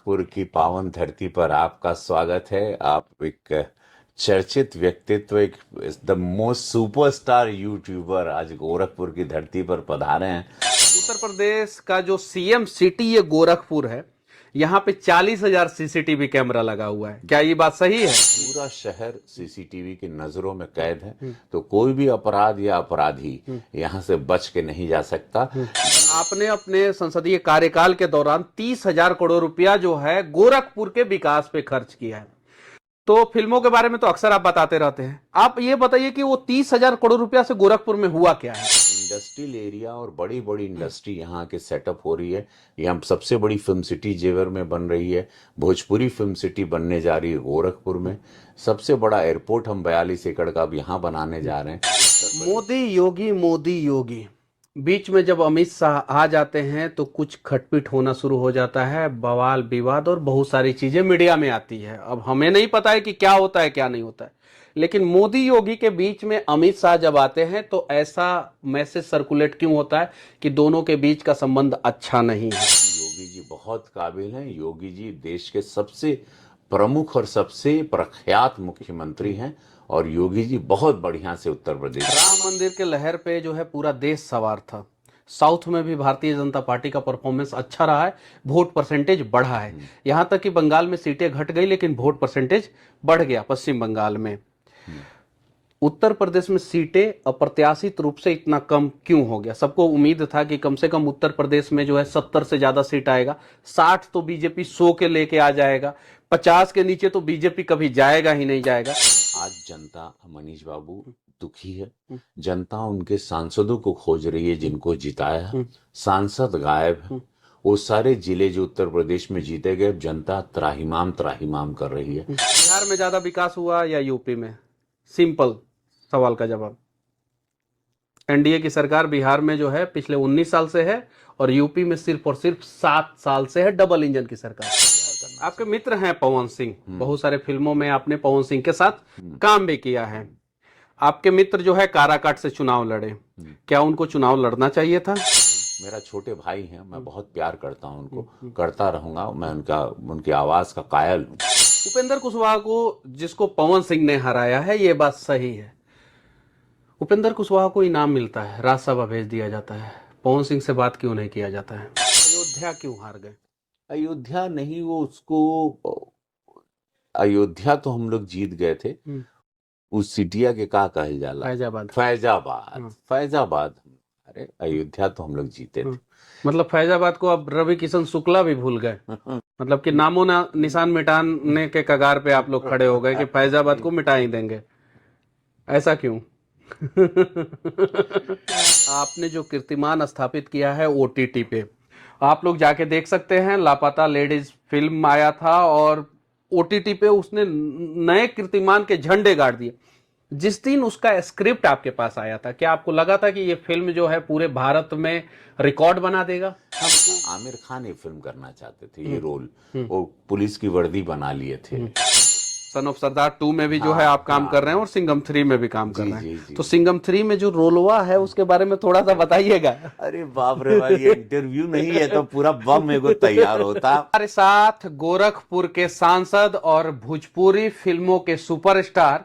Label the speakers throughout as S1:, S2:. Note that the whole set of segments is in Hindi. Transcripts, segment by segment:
S1: गोरखपुर की पावन धरती पर आपका स्वागत है। आप एक चर्चित व्यक्तित्व, एक द मोस्ट सुपरस्टार यूट्यूबर आज गोरखपुर की धरती पर पधारे हैं।
S2: उत्तर प्रदेश का जो सीएम सिटी ये गोरखपुर है। यहाँ पे 40,000 सीसीटीवी कैमरा लगा हुआ है। क्या ये बात सही है?
S1: पूरा शहर सीसीटीवी की नजरों में कैद है, तो कोई भी अपराध या अपराधी यहाँ से बच के नहीं जा सकता।
S2: आपने अपने संसदीय कार्यकाल के दौरान 30,000 करोड़ रुपया जो है गोरखपुर के विकास पे खर्च किया है। तो फिल्मों के बारे में तो अक्सर आप बताते रहते हैं। आप ये बताइए कि वो 30,000 करोड़ रुपया से गोरखपुर में हुआ क्या है?
S1: इंडस्ट्रियल एरिया और बड़ी बड़ी इंडस्ट्री यहाँ के सेटअप हो रही है। यहाँ सबसे बड़ी फिल्म सिटी जेवर में बन रही है। भोजपुरी फिल्म सिटी बनने जा रही है गोरखपुर में। सबसे बड़ा एयरपोर्ट हम 42 एकड़ का अब यहाँ बनाने जा रहे हैं।
S2: मोदी योगी बीच में जब अमित शाह आ जाते हैं तो कुछ खटपिट होना शुरू हो जाता है, बवाल विवाद और बहुत सारी चीजें मीडिया में आती है। अब हमें नहीं पता है कि क्या होता है क्या नहीं होता है, लेकिन मोदी योगी के बीच में अमित शाह जब आते हैं तो ऐसा मैसेज सर्कुलेट क्यों होता है कि दोनों के बीच का संबंध अच्छा नहीं है।
S1: योगी जी बहुत काबिल हैं। योगी जी देश के सबसे प्रमुख और सबसे प्रख्यात मुख्यमंत्री हैं और योगी जी बहुत बढ़िया से उत्तर प्रदेश।
S2: राम मंदिर के लहर पे जो है पूरा देश सवार था। साउथ में भी भारतीय जनता पार्टी का परफॉर्मेंस अच्छा रहा है, वोट परसेंटेज बढ़ा है। यहां तक कि बंगाल में सीटें घट गई लेकिन वोट परसेंटेज बढ़ गया पश्चिम बंगाल में। उत्तर प्रदेश में सीटें अप्रत्याशित रूप से इतना कम क्यों हो गया? सबको उम्मीद था कि कम से कम उत्तर प्रदेश में जो है 70 से ज्यादा सीट आएगा, 60 तो बीजेपी 100 के लेके आ जाएगा, 50 के नीचे तो बीजेपी कभी जाएगा ही नहीं जाएगा।
S1: आज जनता, मनीष बाबू, दुखी है। जनता उनके सांसदों को खोज रही है जिनको जिताया है। सांसद गायब है। वो सारे जिले जो उत्तर प्रदेश में जीते गए, जनता त्राहिमाम त्राहिमाम कर रही है।
S2: बिहार में ज्यादा विकास हुआ या यूपी में? सिंपल सवाल का जवाब। एनडीए की सरकार बिहार में जो है पिछले 19 साल से है और यूपी में सिर्फ और सिर्फ 7 साल से है डबल इंजन की सरकार। आपके मित्र हैं पवन सिंह, बहुत सारे फिल्मों में आपने पवन सिंह के साथ काम भी किया है। आपके मित्र जो है काराकाट से चुनाव लड़े, क्या उनको चुनाव लड़ना चाहिए था?
S1: मेरा छोटे भाई हैं, मैं बहुत प्यार करता हूं उनको, करता रहूंगा। मैं उनकी आवाज का कायल हूं।
S2: उपेंद्र कुशवाहा को, जिसको पवन सिंह ने हराया है, ये बात सही है। उपेंद्र कुशवाहा को इनाम मिलता है, राज्यसभा भेज दिया जाता है, पवन सिंह से बात क्यों नहीं किया जाता है? अयोध्या क्यों हार गए?
S1: अयोध्या नहीं, वो उसको अयोध्या तो हम लोग जीत गए थे। उस सिटिया के का कहल जाला? फैजाबाद। फैजाबाद। अरे अयोध्या तो हम लोग जीते थे।
S2: मतलब फैजाबाद को अब रवि किशन शुक्ला भी भूल गए। मतलब कि नामो निशान मिटाने के कगार पे आप लोग खड़े हो गए कि फैजाबाद को मिटा ही देंगे। ऐसा क्यों? आपने जो कीर्तिमान स्थापित किया है ओटीटी पे, आप लोग जाके देख सकते हैं। लापता लेडीज फिल्म आया था और ओटीटी पे उसने नए कीर्तिमान के झंडे गाड़ दिए। जिस दिन उसका स्क्रिप्ट आपके पास आया था, क्या आपको लगा था कि ये फिल्म जो है पूरे भारत में रिकॉर्ड बना देगा?
S1: आमिर खान ये फिल्म करना चाहते थे, ये रोल। वो पुलिस की वर्दी बना लिए थे।
S2: सन ऑफ सरदार 2 में भी जो है आप काम कर रहे हैं और सिंघम 3 में भी काम कर रहे हैं। तो सिंघम 3 में जो रोलवा है उसके बारे में थोड़ा सा बताइएगा।
S1: अरे बाप रे भाई, ये इंटरव्यू नहीं है तो पूरा बम एगो तैयार होता।
S2: हमारे साथ गोरखपुर के सांसद और भोजपुरी फिल्मों के सुपरस्टार,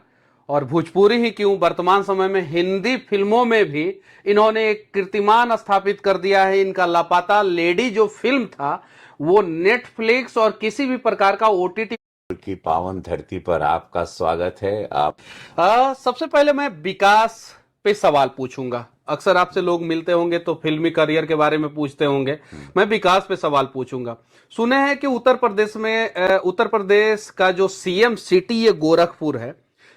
S2: और भोजपुरी ही क्यों, वर्तमान समय में हिंदी फिल्मों में भी इन्होंने एक कीर्तिमान स्थापित कर दिया है। इनका लापता लेडी जो फिल्म था वो नेटफ्लिक्स और किसी भी प्रकार का ओटीटी
S1: की पावन धरती पर आपका स्वागत है। आप
S2: सबसे पहले मैं विकास पे सवाल पूछूंगा। अक्सर आपसे लोग मिलते होंगे तो फिल्मी करियर के बारे में पूछते होंगे, मैं विकास पे सवाल पूछूंगा। सुने हैं कि उत्तर प्रदेश का जो सीएम सिटी ये गोरखपुर है,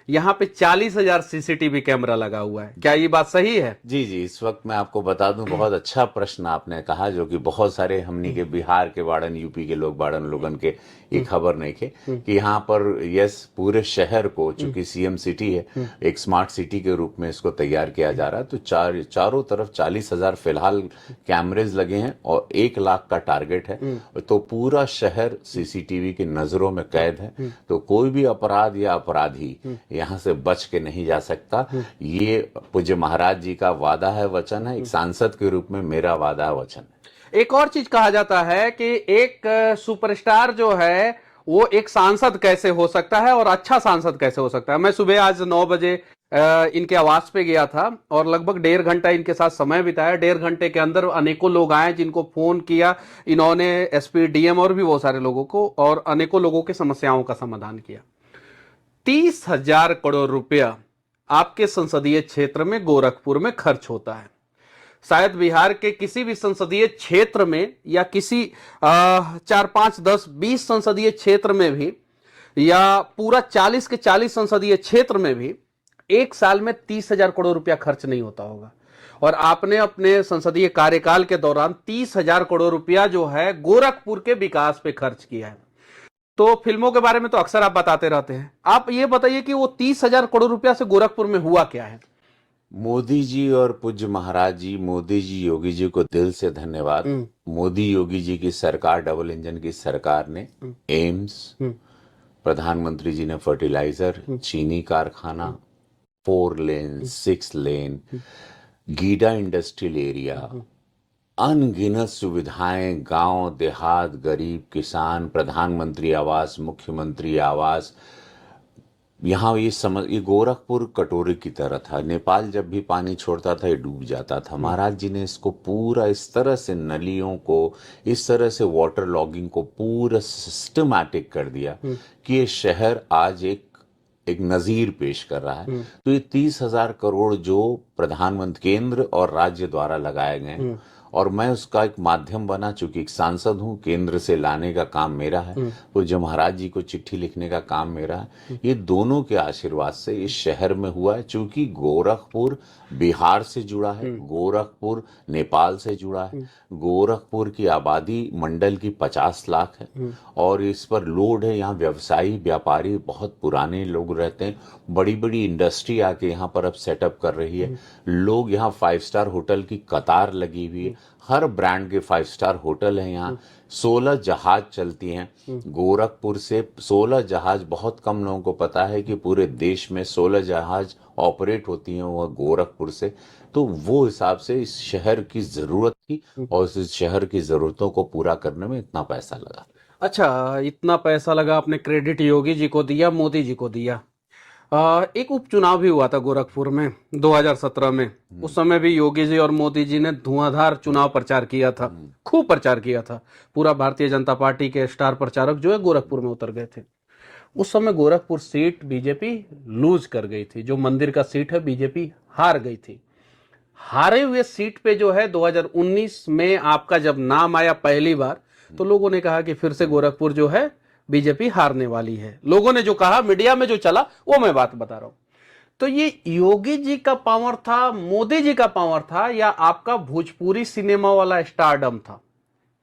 S2: यहाँ पे 40,000 सीसीटीवी कैमरा लगा हुआ है। क्या ये बात सही है?
S1: जी, इस वक्त मैं आपको बता दूं, बहुत अच्छा प्रश्न आपने कहा, जो कि बहुत सारे हमनी के बिहार के बाड़न, यूपी के लोग बाड़न लोगन के ये खबर नहीं के कि यहाँ पर यस पूरे शहर को, चूंकि सीएम सिटी है, एक स्मार्ट सिटी के रूप में इसको तैयार किया जा रहा है। तो चारों तरफ 40,000 फिलहाल कैमरेज लगे हैं और 1 लाख का टारगेट है। तो पूरा शहर सीसीटीवी की नजरों में कैद है, तो कोई भी अपराध या अपराधी यहाँ से बच के नहीं जा सकता। ये पूज्य महाराज जी का वादा है, वचन है। एक सांसद के रूप में मेरा वादा है, वचन है।
S2: एक और चीज कहा जाता है कि एक सुपरस्टार जो है वो एक सांसद कैसे हो सकता है और अच्छा सांसद कैसे हो सकता है। मैं सुबह आज 9 बजे इनके आवास पे गया था और लगभग 1.5 घंटा इनके साथ समय बिताया। 1.5 घंटे के अंदर अनेकों लोग आए जिनको फोन किया इन्होंने, एसपी, डीएम और भी बहुत सारे लोगों को, और अनेकों लोगों की समस्याओं का समाधान किया। 30,000 करोड़ रुपया आपके संसदीय क्षेत्र में गोरखपुर में खर्च होता है। शायद बिहार के किसी भी संसदीय क्षेत्र में या किसी 4, 5, 10, 20 संसदीय क्षेत्र में भी, या पूरा 40 के 40 संसदीय क्षेत्र में भी एक साल में 30,000 करोड़ रुपया खर्च नहीं होता होगा। और आपने अपने संसदीय कार्यकाल के दौरान 30,000 करोड़ रुपया जो है गोरखपुर के विकास पे खर्च किया है। तो फिल्मों के बारे में तो अक्सर आप बताते रहते हैं, आप ये बताइए कि वो 30,000 करोड़ रुपया से गोरखपुर में हुआ क्या है।
S1: मोदी जी और पूज्य महाराज जी, मोदी जी योगी जी को दिल से धन्यवाद। मोदी योगी जी की सरकार, डबल इंजन की सरकार ने एम्स, प्रधानमंत्री जी ने फर्टिलाइजर, चीनी कारखाना, 4 लेन, 6 लेन, गीडा इंडस्ट्रियल एरिया, अनगिनत सुविधाएं, गांव देहात, गरीब किसान, प्रधानमंत्री आवास, मुख्यमंत्री आवास। यहाँ ये गोरखपुर कटोरे की तरह था। नेपाल जब भी पानी छोड़ता था ये डूब जाता था। महाराज जी ने इसको पूरा इस तरह से नलियों को, इस तरह से वाटर लॉगिंग को पूरा सिस्टमैटिक कर दिया कि ये शहर आज एक नजीर पेश कर रहा है। तो ये 30,000 करोड़ जो प्रधानमंत्री केंद्र और राज्य द्वारा लगाए गए, और मैं उसका एक माध्यम बना, चूंकि एक सांसद हूं, केंद्र से लाने का काम मेरा है, तो जो महाराज जी को चिट्ठी लिखने का काम मेरा है। ये दोनों के आशीर्वाद से इस शहर में हुआ है। चूंकि गोरखपुर बिहार से जुड़ा है, गोरखपुर नेपाल से जुड़ा है, गोरखपुर की आबादी मंडल की 50 लाख है और इस पर लोड है। यहाँ व्यवसायी व्यापारी बहुत पुराने लोग रहते हैं, बड़ी बड़ी इंडस्ट्री आके यहाँ पर अब सेटअप कर रही है। लोग यहाँ 5 स्टार होटल की कतार लगी हुई है, हर ब्रांड के 5 स्टार होटल है यहाँ। 16 जहाज चलती हैं गोरखपुर से। 16 जहाज, बहुत कम लोगों को पता है कि पूरे देश में 16 जहाज ऑपरेट होती हैं वह गोरखपुर से। तो वो हिसाब से इस शहर की जरूरत थी और इस शहर की जरूरतों को पूरा करने में इतना पैसा लगा।
S2: अच्छा, इतना पैसा लगा, आपने क्रेडिट योगी जी को दिया, मोदी जी को दिया। एक उपचुनाव भी हुआ था गोरखपुर में 2017 में। उस समय भी योगी जी और मोदी जी ने धुआंधार चुनाव प्रचार किया था, खूब प्रचार किया था। पूरा भारतीय जनता पार्टी के स्टार प्रचारक जो है गोरखपुर में उतर गए थे। उस समय गोरखपुर सीट बीजेपी लूज कर गई थी, जो मंदिर का सीट है बीजेपी हार गई थी। हारे हुए सीट पे जो है 2019 में आपका जब नाम आया पहली बार, तो लोगों ने कहा कि फिर से गोरखपुर जो है बीजेपी हारने वाली है। लोगों ने जो कहा, मीडिया में जो चला, वो मैं बात बता रहा हूं। तो ये योगी जी का पावर था, मोदी जी का पावर था, या आपका भोजपुरी सिनेमा वाला स्टारडम था?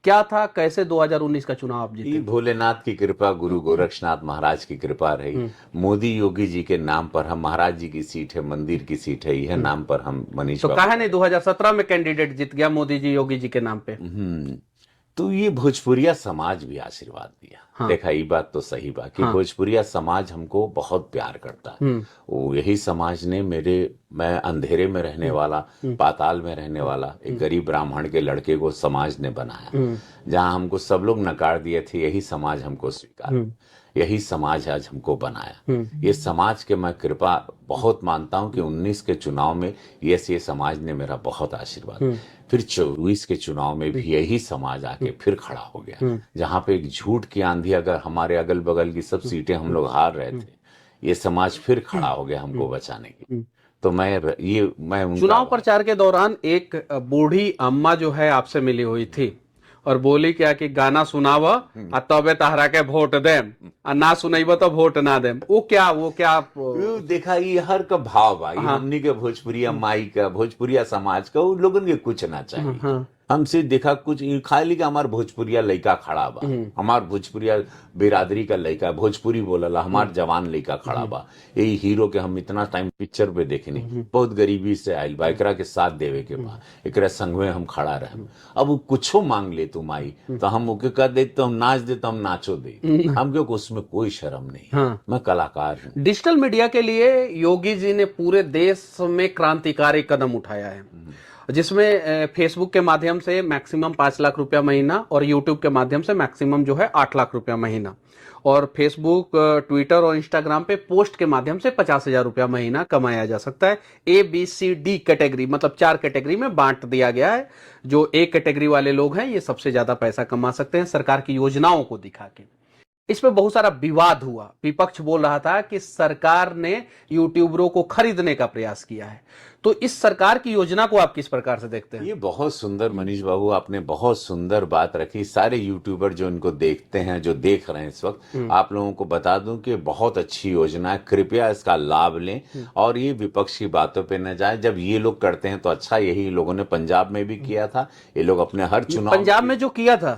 S2: क्या था? कैसे 2019 का चुनाव आप जीते?
S1: भोलेनाथ की कृपा, गुरु गोरक्षनाथ महाराज की कृपा रही। मोदी योगी जी के नाम पर हम, महाराज जी की सीट है, मंदिर की सीट है, यह नाम पर हम मनीष।
S2: तो कहा नहीं 2017 में कैंडिडेट जीत गया मोदी जी योगी जी के नाम पे?
S1: तो ये भोजपुरिया समाज भी आशीर्वाद दिया। हाँ। देखा, ये बात तो सही बात कि हाँ। भोजपुरिया समाज हमको बहुत प्यार करता है। वो यही समाज ने मैं अंधेरे में रहने वाला, पाताल में रहने वाला एक गरीब ब्राह्मण के लड़के को समाज ने बनाया। जहां हमको सब लोग नकार दिए थे, यही समाज हमको स्वीकार, यही समाज आज हमको बनाया। ये समाज के मैं कृपा बहुत मानता हूं कि 19 के चुनाव में ये समाज ने मेरा बहुत आशीर्वाद। फिर 24 के चुनाव में भी यही समाज आके फिर खड़ा हो गया, जहां पे एक झूठ की आंधी, अगर हमारे अगल बगल की सब सीटें हम लोग हार रहे थे, ये समाज फिर खड़ा हो गया हमको बचाने की। तो मैं
S2: चुनाव प्रचार के दौरान एक बूढ़ी अम्मा जो है आपसे मिली हुई थी और बोली क्या कि गाना सुनाव तबे तहरा के वोट देम, ना सुनैब तो वोट ना देम। वो क्या
S1: देखा, ये हर का भाव बा। हमनी के भोजपुरिया माई का, भोजपुरिया समाज का, उन लोगन के कुछ ना चाहिए। हमसे देखा कुछ खाली का हमार भोजपुरिया लड़का खड़ा बा, हमार भोजपुरिया बिरादरी का लड़का भोजपुरी बोलला, हमार जवान लड़का खड़ा बा। यही हीरो के हम इतना टाइम पिक्चर पे देखनी, बहुत गरीबी से आयल बा, एकरा के साथ देवे के बा, एकरा संग में हम खड़ा रहे। अब वो कुछो मांग ले तुम आई तो हम ओके कह दे, तो हम नाच दे, तो हम नाचो दे, हम क्यों, उसमें कोई शर्म नहीं। मैं कलाकार हूँ।
S2: डिजिटल मीडिया के लिए योगी जी ने पूरे देश में क्रांतिकारी कदम उठाया है। जिसमें फेसबुक के माध्यम से मैक्सिमम 5 लाख रुपया महीना और यूट्यूब के माध्यम से मैक्सिमम जो है 8 लाख रुपया महीना, और फेसबुक, ट्विटर और इंस्टाग्राम पे पोस्ट के माध्यम से 50,000 रुपया महीना कमाया जा सकता है। ABCD कैटेगरी, मतलब 4 कैटेगरी में बांट दिया गया है। जो ए कैटेगरी वाले लोग हैं ये सबसे ज्यादा पैसा कमा सकते हैं सरकार की योजनाओं को दिखा के। इसमें बहुत सारा विवाद हुआ। विपक्ष बोल रहा था कि सरकार ने यूट्यूबरों को खरीदने का प्रयास किया है। तो इस सरकार की योजना को आप किस प्रकार से देखते हैं?
S1: ये बहुत सुंदर, मनीष बाबू, आपने बहुत सुंदर बात रखी। सारे यूट्यूबर जो इनको देखते हैं, जो देख रहे हैं इस वक्त, आप लोगों को बता दूं कि बहुत अच्छी योजना है, कृपया इसका लाभ लें और ये विपक्ष की बातों पे न जाए। जब ये लोग करते हैं तो अच्छा, यही लोगों ने पंजाब में भी किया था। ये लोग अपने हर चुनाव
S2: पंजाब में जो किया था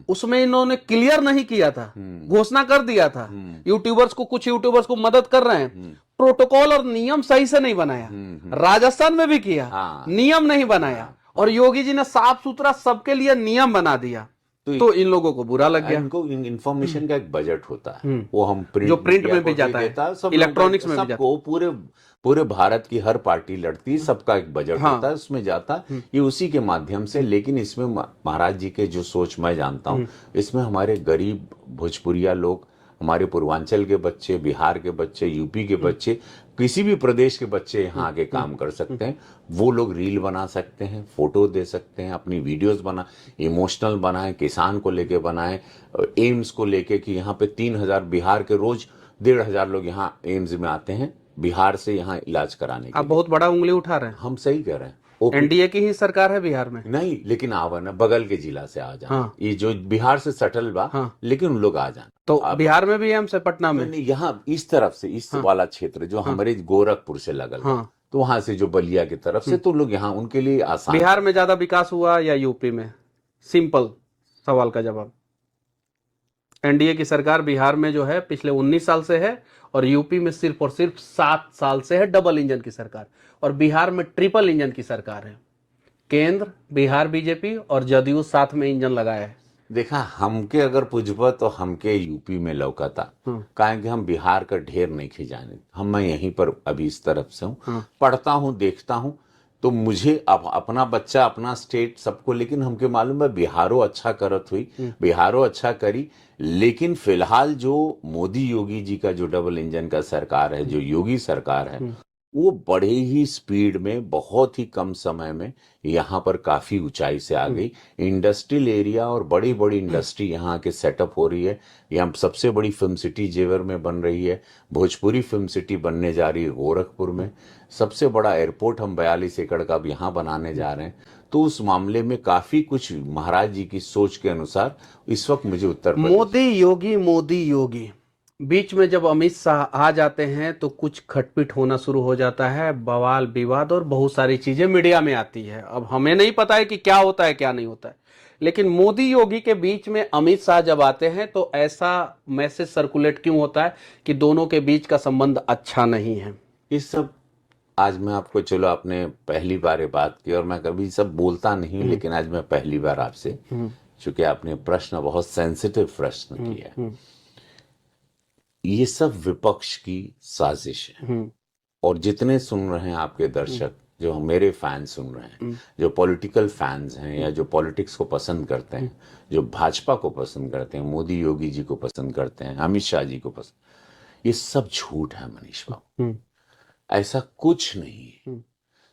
S2: उसमें इन्होंने क्लियर नहीं किया था, घोषणा कर दिया था यूट्यूबर्स को, कुछ यूट्यूबर्स को मदद कर रहे हैं, प्रोटोकॉल और नियम सही से नहीं बनाया। राजस्थान में भी किया, नियम नहीं बनाया, और योगी जी ने साफ सुथरा सबके लिए नियम बना दिया। तो इन लोगों को बुरा लग गया।
S1: इनको इंफॉर्मेशन का एक बजट होता है, वो हम
S2: जो प्रिंट में भी जाता है, इलेक्ट्रॉनिक्स में भी जाता है,
S1: पूरे भारत की हर पार्टी लड़ती है, सबका एक बजट होता है, उसमें जाता है, ये उसी के माध्यम से। लेकिन इसमें महाराज जी के जो सोच मैं जानता हूँ, इसमें हमारे गरीब भोजपुरिया लोग, हमारे पूर्वांचल के बच्चे, बिहार के बच्चे, यूपी के बच्चे, किसी भी प्रदेश के बच्चे यहाँ आके काम कर सकते हैं। वो लोग रील बना सकते हैं, फोटो दे सकते हैं, अपनी वीडियोस बना, इमोशनल बनाएं, किसान को लेके बनाएं, एम्स को लेके कि यहाँ पे 3,000 बिहार के रोज 1,500 लोग यहाँ एम्स में आते हैं बिहार से यहाँ इलाज कराने के
S2: आप बहुत बड़ा उंगली उठा रहे हैं।
S1: हम सही कह रहे हैं।
S2: एनडीए की ही सरकार है बिहार में।
S1: नहीं, लेकिन आवा ना, बगल के जिला से आ जाए।
S2: हाँ।
S1: ये जो बिहार से सटल बा, लेकिन उन लोग आ जाए।
S2: तो बिहार में भी एम्स है, पटना में।
S1: यहाँ इस तरफ से, इस वाला क्षेत्र जो हमारे गोरखपुर से लगल, तो वहां से जो बलिया की तरफ से, तो लोग यहाँ, उनके लिए आसान।
S2: बिहार में ज्यादा विकास हुआ या यूपी में? सिंपल सवाल का जवाब। एनडीए की सरकार बिहार में जो है पिछले 19 साल से है, और यूपी में सिर्फ और सिर्फ 7 साल से है डबल इंजन की सरकार, और बिहार में ट्रिपल इंजन की सरकार है। केंद्र, बिहार बीजेपी और जदयू साथ में इंजन लगाया है।
S1: देखा, हमके अगर पुजबा तो हमके यूपी में लौकता, काहे कि हम बिहार का ढेर नहीं खिजाने। मैं यहीं पर अभी इस तरफ से हूँ, पढ़ता हूँ, देखता हूँ, तो मुझे अपना बच्चा, अपना स्टेट सबको, लेकिन हमके मालूम है बिहारो अच्छा करत हुई, बिहारो अच्छा करी। लेकिन फिलहाल जो मोदी योगी जी का जो डबल इंजन का सरकार है, जो योगी सरकार है, वो बड़े ही स्पीड में, बहुत ही कम समय में यहाँ पर काफी ऊंचाई से आ गई। इंडस्ट्रियल एरिया और बड़ी बड़ी इंडस्ट्री यहाँ के सेटअप हो रही है। यहाँ सबसे बड़ी फिल्म सिटी जेवर में बन रही है, भोजपुरी फिल्म सिटी बनने जा रही है गोरखपुर में, सबसे बड़ा एयरपोर्ट हम 42 एकड़ का अब यहाँ बनाने जा रहे हैं। तो उस मामले में काफी कुछ महाराज जी की सोच के अनुसार इस वक्त मुझे उत्तर प्रदेश,
S2: मोदी योगी बीच में जब अमित शाह आ जाते हैं तो कुछ खटपिट होना शुरू हो जाता है, बवाल विवाद और बहुत सारी चीजें मीडिया में आती है। अब हमें नहीं पता है कि क्या होता है क्या नहीं होता है, लेकिन मोदी योगी के बीच में अमित शाह जब आते हैं तो ऐसा मैसेज सर्कुलेट क्यों होता है कि दोनों के बीच का संबंध अच्छा नहीं है?
S1: इस सब आज मैं आपको, चलो आपने पहली बार ये बात की, और मैं कभी सब बोलता नहीं, लेकिन आज मैं पहली बार आपसे, चूंकि आपने प्रश्न बहुत सेंसिटिव प्रश्न किया, ये सब विपक्ष की साजिश है। और जितने सुन रहे हैं आपके दर्शक, जो मेरे फैन सुन रहे हैं, जो पॉलिटिकल फैंस हैं या जो पॉलिटिक्स को पसंद करते हैं, जो भाजपा को पसंद करते हैं, मोदी योगी जी को पसंद करते हैं, अमित शाह जी को पसंद, ये सब झूठ है मनीष बाबू। ऐसा कुछ नहीं है।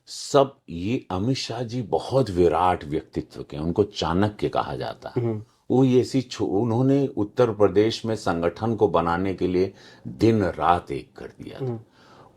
S1: सब ये अमित शाह जी बहुत विराट व्यक्तित्व के, उनको चाणक्य कहा जाता है। वो ऐसी, उन्होंने उत्तर प्रदेश में संगठन को बनाने के लिए दिन रात एक कर दिया था।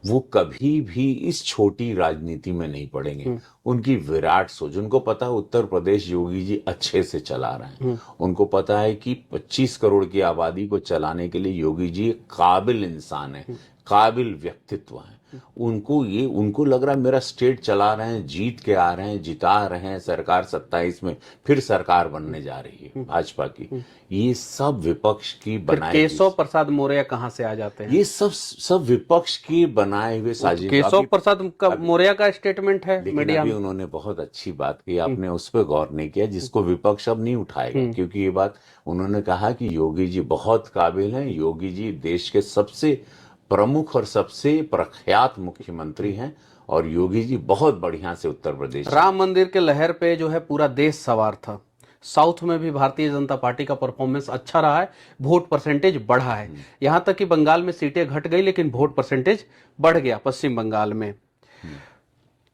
S1: वो कभी भी इस छोटी राजनीति में नहीं पड़ेंगे। उनकी विराट सोच, उनको पता है उत्तर प्रदेश योगी जी अच्छे से चला रहे हैं। उनको पता है कि 25 करोड़ की आबादी को चलाने के लिए योगी जी काबिल इंसान है, काबिल व्यक्तित्व है। उनको लग रहा है मेरा स्टेट चला रहे हैं, जीत के आ रहे हैं, जिता रहे हैं सरकार, 27 में फिर सरकार बनने जा रही है भाजपा की। ये सब विपक्ष की बनाए,
S2: केशव प्रसाद मौर्य कहाँ से आ जाते हैं?
S1: ये सब विपक्ष की बनाए हुए साजिश।
S2: केशव प्रसाद मौर्य का स्टेटमेंट है मीडिया में।
S1: उन्होंने बहुत अच्छी बात की, आपने उस पर गौर नहीं किया, जिसको विपक्ष अब नहीं उठाएगा, क्योंकि ये बात उन्होंने कहा कि योगी जी बहुत काबिल हैं, योगी जी देश के सबसे प्रमुख और सबसे प्रख्यात मुख्यमंत्री हैं, और योगी जी बहुत बढ़िया से उत्तर प्रदेश
S2: राम मंदिर के लहर पे जो है पूरा देश सवार था। साउथ में भी भारतीय जनता पार्टी का परफॉर्मेंस अच्छा रहा है, वोट परसेंटेज बढ़ा है। यहां तक कि बंगाल में सीटें घट गई लेकिन वोट परसेंटेज बढ़ गया पश्चिम बंगाल में।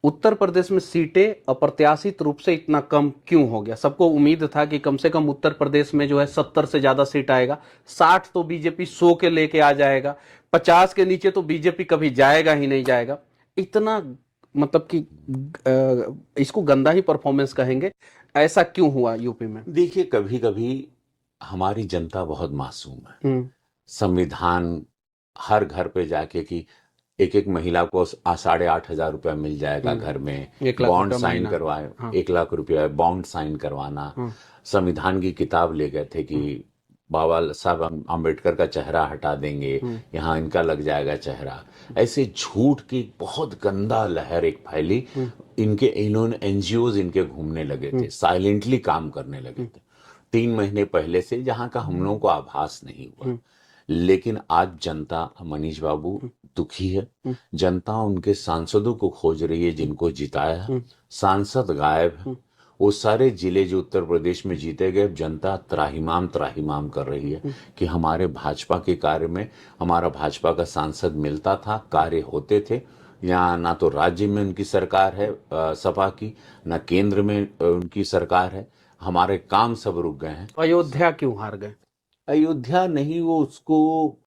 S2: उत्तर प्रदेश में सीटें अप्रत्याशित रूप से इतना कम क्यों हो गया? सबको उम्मीद था कि कम से कम उत्तर प्रदेश में जो है 70 से ज्यादा सीट आएगा, 60 तो बीजेपी 100 के लेके आ जाएगा, 50 के नीचे तो बीजेपी कभी जाएगा ही नहीं जाएगा। इतना मतलब कि इसको गंदा ही परफॉर्मेंस कहेंगे। ऐसा क्यों हुआ यूपी में?
S1: देखिए, कभी कभी हमारी जनता बहुत मासूम है। संविधान हर घर पे जाके कि एक एक महिला को 8,500 रुपया मिल जाएगा घर में,
S2: 1 लाख
S1: बॉन्ड
S2: रुपया
S1: साइन
S2: महीना।
S1: करवाए,
S2: हाँ।
S1: 1 लाख रुपया बॉन्ड साइन करवाना। संविधान की किताब ले गए थे कि बाबा साहब अम्बेडकर का चेहरा हटा देंगे, यहाँ इनका लग जाएगा चेहरा। ऐसे झूठ की बहुत गंदा लहर एक फैली। इन्होंने एनजीओज इनके घूमने लगे थे, साइलेंटली काम करने लगे थे 3 महीने पहले से, जहां का हम लोगों को आभास नहीं हुआ। लेकिन आज जनता, मनीष बाबू, दुखी है। जनता उनके सांसदों को खोज रही है जिनको जिताया है। सांसद गायब है। वो सारे जिले जो उत्तर प्रदेश में जीते गए, जनता त्राहिमाम त्राहिमाम कर रही है कि हमारे भाजपा के कार्य में हमारा भाजपा का सांसद मिलता था, कार्य होते थे। यहाँ ना तो राज्य में उनकी सरकार है सपा की, ना केंद्र में उनकी सरकार है। हमारे काम सब रुक गए हैं।
S2: अयोध्या क्यों हार गए?
S1: अयोध्या नहीं, वो उसको